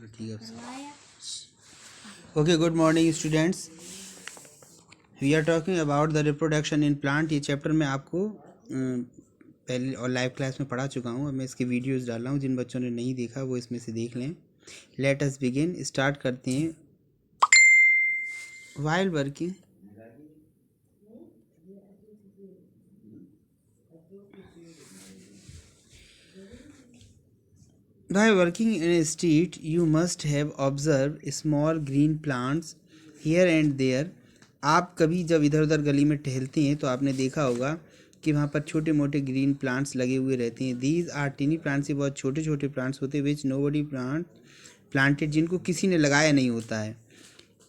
चलो ठीक है। Okay, good morning students. We are talking about the reproduction in plant. ये चैप्टर मैं आपको पहले और लाइव क्लास में पढ़ा चुका हूँ। अब मैं इसके वीडियोस डाल रहा हूँ। जिन बच्चों ने नहीं देखा वो इसमें से देख लें। लेट अस बिगिन, स्टार्ट करते हैं। While working By working in a street, you must have observed small green plants here and there. आप कभी जब इधर उधर गली में टहलते हैं तो आपने देखा होगा कि वहाँ पर छोटे मोटे ग्रीन प्लांट्स लगे हुए रहते हैं। These are tiny plants. ये बहुत छोटे छोटे प्लांट्स होते हैं विच नो बडी प्लांटेड, जिनको किसी ने लगाया नहीं होता है।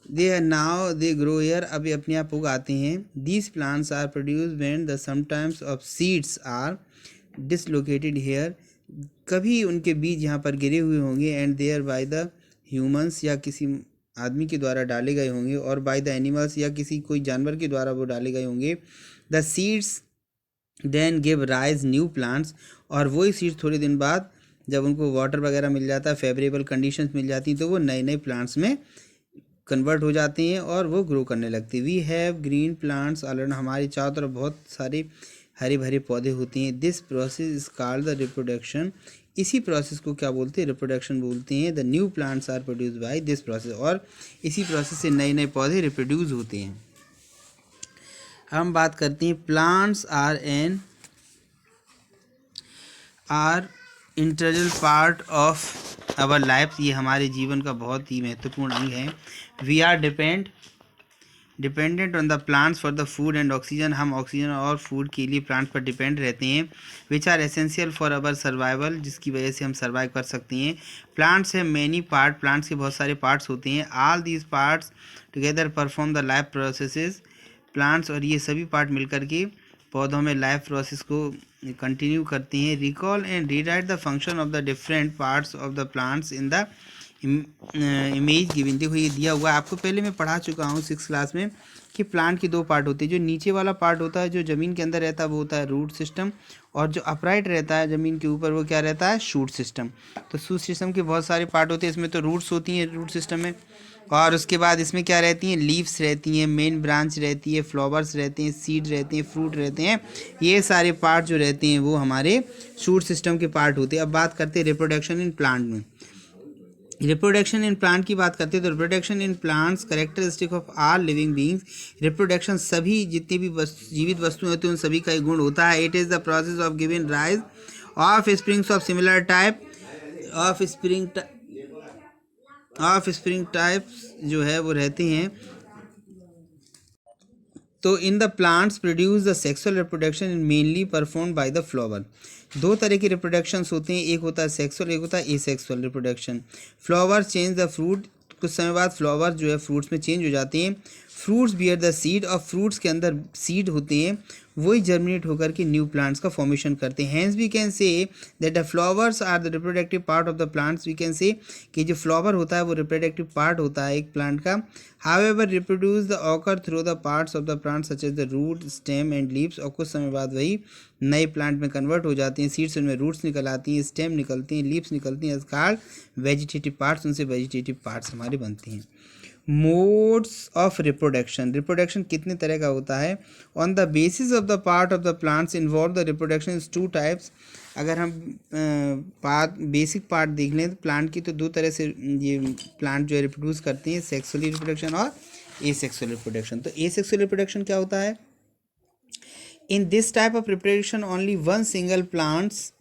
They are now they grow here, अब ये अपने आप उगाते हैं। These plants are produce when the sometimes of seeds are dislocated here. कभी उनके बीज यहाँ पर गिरे हुए होंगे। And there by the humans, या किसी आदमी के द्वारा डाले गए होंगे। और बाय द एनिमल्स, या किसी कोई जानवर के द्वारा वो डाले गए होंगे। The seeds then give rise new plants, और वही सीड्स थोड़े दिन बाद जब उनको वाटर वगैरह मिल जाता है, फेवरेबल कंडीशंस मिल जाती हैं, तो वो नए नए प्लांट्स में कन्वर्ट हो जाते हैं और वो ग्रो करने लगते हैं। We have green plants already, हमारे चारों तरफ बहुत सारे हरे भरे पौधे होते हैं। This process is called the reproduction. इसी प्रोसेस को क्या बोलते हैं? रिप्रोडक्शन बोलते हैं। The new plants are produce by this process, और इसी प्रोसेस से नए नए पौधे रिप्रोड्यूस होते हैं। हम बात करते हैं plants are integral part of our life. ये हमारे जीवन का बहुत ही महत्वपूर्ण अंग है। We are dependent on the plants for the food and oxygen. हम ऑक्सीजन और फूड के लिए प्लांट्स पर डिपेंड रहते हैं। Which are essential for our survival, जिसकी वजह से हम सर्वाइव कर सकते हैं। प्लांट्स है मैनी पार्ट, प्लांट्स के बहुत सारे पार्ट्स होते हैं। All these parts together perform the life processes. Plants और ये सभी पार्ट मिलकर के पौधों में लाइफ प्रोसेस को कंटिन्यू करते हैं। Recall and rewrite the function of the different parts of the plants in the image given. देखो ये दिया हुआ है, आपको पहले मैं पढ़ा चुका हूँ 6th क्लास में कि प्लांट के दो पार्ट होते हैं। जो नीचे वाला पार्ट होता है, जो ज़मीन के अंदर रहता है, वो होता है रूट सिस्टम। और जो अपराइट रहता है ज़मीन के ऊपर, वो क्या रहता है? Shoot system. तो शूट सिस्टम के बहुत सारे पार्ट होते हैं। इसमें तो रूट्स होती हैं रूट सिस्टम में, और उसके बाद इसमें क्या रहती हैं? लीव्स रहती हैं, मेन ब्रांच रहती है, फ्लावर्स रहते हैं, सीड रहते हैं, फ्रूट रहते हैं। ये सारे पार्ट जो रहते हैं वो हमारे शूट सिस्टम के पार्ट होते हैं। अब बात करते हैं रिप्रोडक्शन इन प्लांट में। रिप्रोडक्शन इन प्लांट की बात करते हैं तो reproduction in plants characteristic of all living beings. Reproduction सभी जितनी भी जीवित वस्तुएं होती हैं उन सभी का एक गुण होता है। It is the process of giving rise of springs of similar type. Of spring types जो है वो रहते हैं। तो in the plants produce the sexual reproduction mainly perform by the flower. दो तरह के रिप्रोडक्शंस होते हैं, एक होता है सेक्सुअल, एक होता है asexual reproduction. Flower change the fruit, कुछ समय बाद फ्लावर जो है फ्रूट्स में चेंज हो जाते हैं। फ्रूट्स बियर द सीड, और फ्रूट्स के अंदर सीड होते हैं, वही जर्मिनेट होकर के न्यू प्लांट्स का फॉर्मेशन करते हैं। Hence we can say that the flowers are the reproductive part of the plants. We can say कि जो फ्लावर होता है वो रिप्रोडक्टिव पार्ट होता है एक प्लांट का। However reproduce the occur through the parts of the plant such as the root, stem and leaves. और कुछ समय बाद वही नए प्लांट में कन्वर्ट हो जाते हैं। सीड्स उनमें रूट्स निकल आती हैं, स्टेम निकलती हैं, लीव्स निकलती हैं, कॉल्ड वेजिटेटिव पार्ट्स। उनसे वेजिटेटिव पार्ट्स हमारे बनते हैं। मोड्स ऑफ रिप्रोडक्शन, रिप्रोडक्शन कितने तरह का होता है? On the basis of the part of the plants involve the reproduction is 2 types. अगर हम बेसिक पार्ट देख लें तो प्लांट की, तो 2 तरह से ये प्लांट जो है रिप्रोड्यूस करते हैं, सेक्सुअली रिप्रोडक्शन और एसेक्सुअल रिप्रोडक्शन। तो एसेक्सुअल रिप्रोडक्शन क्या होता है? इन this type of reproduction only one single plants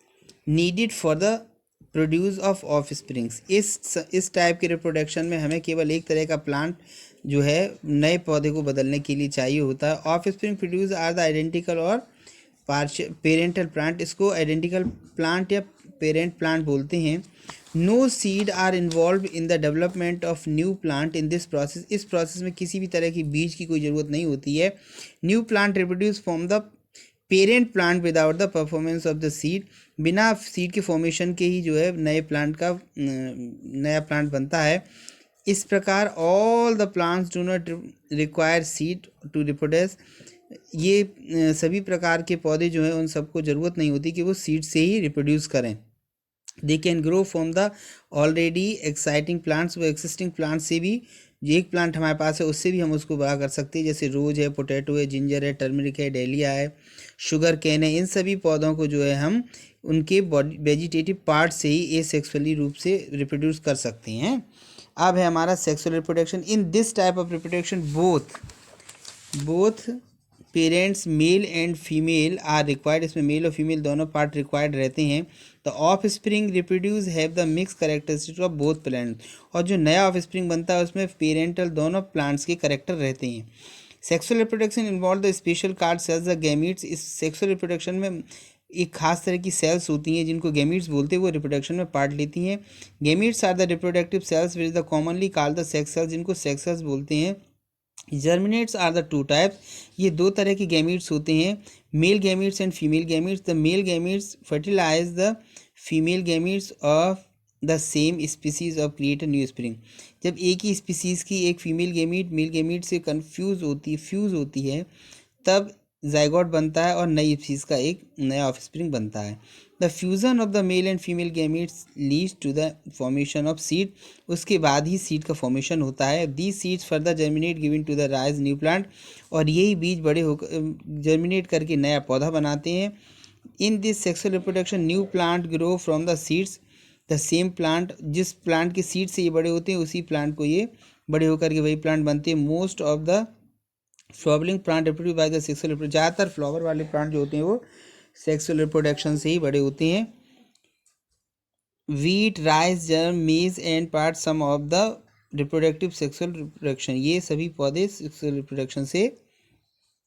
needed for the produce of springs. इस टाइप के रिप्रोडक्शन में हमें केवल एक तरह का प्लांट जो है नए पौधे को बदलने के लिए चाहिए होता है। Offspring produce are the identical और पेरेंटल प्लांट। इसको आइडेंटिकल प्लांट या पेरेंट प्लांट बोलते हैं। No seed are involve in the development of new plant in this process. इस प्रोसेस में किसी भी तरह की बीज की कोई ज़रूरत नहीं होती है। New plant reproduce from the parent plant without the performance of the seed. बिना सीड के फॉर्मेशन के ही जो है नए प्लांट का नया प्लांट बनता है। इस प्रकार all the plants do not require seed to reproduce. ये सभी प्रकार के पौधे जो हैं उन सबको ज़रूरत नहीं होती कि वो सीड से ही रिप्रोड्यूस करें। They can grow from the already exciting plants, वो एक्सिस्टिंग प्लांट से भी, जो एक प्लांट हमारे पास है उससे भी हम उसको बड़ा कर सकते हैं, जैसे रोज है, पोटैटो है, जिंजर है, टर्मरिक है, डेलिया है, शुगर कैन है। इन सभी पौधों को जो है हम उनके बॉडी वेजिटेटिव पार्ट से ही एसेक्सुअली रूप से रिप्रोड्यूस कर सकते हैं। अब है हमारा sexual reproduction. In this type of reproduction both parents male and female are required, इसमें मेल और फीमेल दोनों पार्ट रिक्वायर्ड रहते हैं। The offspring reproduce have the mix characteristic of both plant, और जो नया ऑफ स्प्रिंग बनता है उसमें पेरेंटल दोनों प्लांट्स के करेक्टर रहते हैं। Sexual reproduction involve the special card cells the gametes, इस सेक्सुअल रिप्रोडक्शन में एक खास तरह की सेल्स होती हैं जिनको गैमीट्स बोलते हैं, वो रिप्रोडक्शन में पार्ट लेती हैं। Gametes are the reproductive cells which the commonly called the sex cells, जिनको सेक्स सेल्स बोलते हैं। Germinates are the two types, ये दो तरह के गैमीट्स होते हैं, male gametes and female gametes. The male gametes fertilise the female gametes of the same species of create a new spring, जब एक ही स्पीसीज की एक फीमेल गैमीट मेल गैमीट से फ्यूज़ होती है तब जाइगोट बनता है और नई स्पीसीज का एक नया ऑफस्प्रिंग बनता है। The fusion of the male and female gametes leads to the formation of seed, उसके बाद ही सीड का फॉर्मेशन होता है। The seeds further germinate giving to the rise new plant, और यही बीज बड़े होकर जर्मिनेट करके नया पौधा बनाते हैं। In this sexual reproduction new plant grow from the seeds, the same plant, जिस प्लांट के सीड से ये बड़े होते हैं उसी प्लांट को ये बड़े होकर के वही प्लांट बनते हैं। Most of the flowering plant reproduce by the sexual reproduction, ज़्यादातर फ्लावर वाले प्लांट जो होते हैं वो सेक्सुअल रिप्रोडक्शन से ही बड़े होते हैं। Wheat, rice, gram, maize and part some of the reproductive sexual reproduction, ये सभी पौधे सेक्सुअल रिप्रोडक्शन से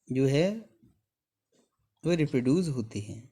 जो है वो रिप्रोड्यूस होते हैं।